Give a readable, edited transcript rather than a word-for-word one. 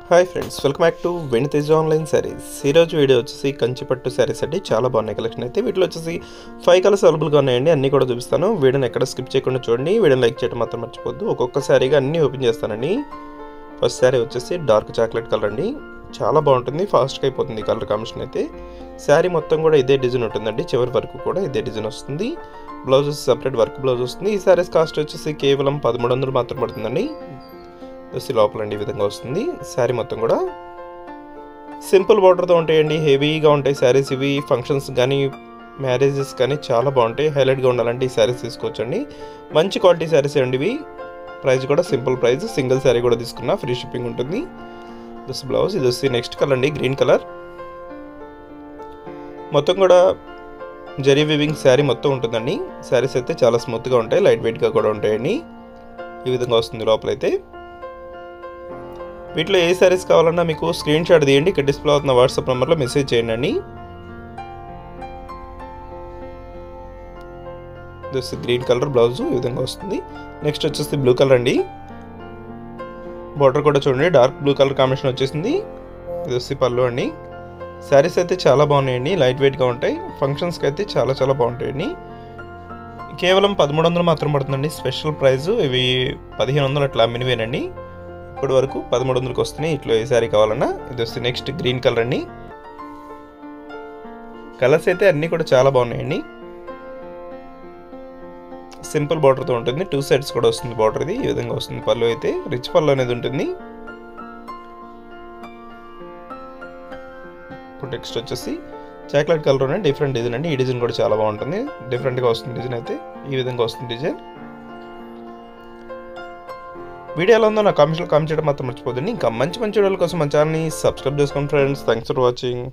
Hi friends, welcome back to వెను Teja online saris. ఈరోజు video వచ్చేసి కంచిపట్టు సారీస్ అండి. చాలా బాగున్నాయి కలెక్షన్ అయితే. వీటిలో వచ్చేసి 5 కలర్స్ అవైలబుల్గా ఉన్నాయండి. అన్నీ కూడా చూపిస్తాను. వీడియోని ఎక్కడ స్కిప్ చేయకుండా చూడండి. వీడియోని లైక్ చేయడం మాత్రం మర్చిపోద్దు. ఒక్కొక్క సారీగా అన్నీ ఓపెన్ చేస్తానండి. ఫస్ట్ సారీ వచ్చేసి డార్క్ చాక్లెట్ కలర్ అండి. చాలా బాగుంటుంది, ఫాస్ట్గా అయిపోతుంది కలర్ కాంబినేషన్ అయితే. శారీ మొత్తం కూడా ఇదే డిజైన్ ఉంటుందండి. చివరి వరకు కూడా ఇదే డిజైన్ వస్తుంది. బ్లౌజ్ సపరేట్ వర్క్ బ్లౌజ్ వస్తుంది. ఈ సారీస్ కాస్ట్ వచ్చేసి కేవలం 1300 మాత్రం పడుతుందండి. లోపల అండి ఈ విధంగా వస్తుంది. శారీ మొత్తం కూడా సింపుల్ బార్డర్తో ఉంటాయండి. హెవీగా ఉంటాయి శారీస్ ఇవి. ఫంక్షన్స్ కానీ మ్యారేజెస్ కానీ చాలా బాగుంటాయి. హైలైట్గా ఉండాలంటే ఈ శారీస్ తీసుకోవచ్చండి. మంచి క్వాలిటీ శారీస్ అండి ఇవి. ప్రైస్ కూడా సింపుల్ ప్రైస్. సింగిల్ శారీ కూడా తీసుకున్నా ఫ్రీ షిప్పింగ్ ఉంటుంది. This blouse. ఇది వచ్చి నెక్స్ట్ కలర్ అండి, గ్రీన్ కలర్. మొత్తం కూడా జరీ వివింగ్ శారీ మొత్తం ఉంటుందండి. శారీస్ అయితే చాలా స్మూత్గా ఉంటాయి, లైట్ వెయిట్గా కూడా ఉంటాయండి. ఈ విధంగా వస్తుంది లోపలైతే. వీటిలో ఏ శారీస్ కావాలన్నా మీకు స్క్రీన్ షాట్ తీయండి. ఇక్కడ డిస్ప్లే అవుతున్న వాట్సాప్ నెంబర్లో మెసేజ్ చేయండి. దిస్ గ్రీన్ కలర్ బ్లౌజ్ ఈ విధంగా వస్తుంది. నెక్స్ట్ వచ్చేసి బ్లూ కలర్ అండి. బార్డర్ కూడా చూడండి, డార్క్ బ్లూ కలర్ కాంబినేషన్ వచ్చేసింది. ఇది వచ్చి పళ్ళు అండి. శారీస్ అయితే చాలా బాగున్నాయండి, లైట్ వెయిట్గా ఉంటాయి. ఫంక్షన్స్కి అయితే చాలా చాలా బాగుంటాయండి. కేవలం 1300 మాత్రం పడుతుందండి స్పెషల్ ప్రైస్. ఇవి 1500 అట్లా అమ్మినవేనండి. ఇప్పటి వరకు 1300కి వస్తున్నాయి. ఇట్లా ఏ శారీ కావాలన్నా. ఇది వస్తే నెక్స్ట్ గ్రీన్ కలర్ అండి. కలర్స్ అయితే అన్నీ కూడా చాలా బాగున్నాయండి. సింపుల్ బార్డర్తో ఉంటుంది. 2 సైడ్స్ కూడా వస్తుంది బార్డర్. ఇది ఈ విధంగా వస్తుంది. పళ్ళు అయితే రిచ్ పళ్ళు అనేది ఉంటుంది. ఇప్పుడు నెక్స్ట్ వచ్చేసి చాక్లెట్ కలర్ అనేది డిఫరెంట్ డిజైన్ అండి. ఈ డిజైన్ కూడా చాలా బాగుంటుంది. డిఫరెంట్గా వస్తుంది డిజైన్ అయితే. ఈ విధంగా వస్తుంది డిజైన్. వీడియో ఎలా ఉందో నా కామెంట్ చేయడం మాత్రం మర్చిపోదండి. ఇంకా మంచి వీడియోల కోసం మన ఛానల్ని సబ్స్క్రైబ్ చేసుకోండి ఫ్రెండ్స్. Thanks for watching.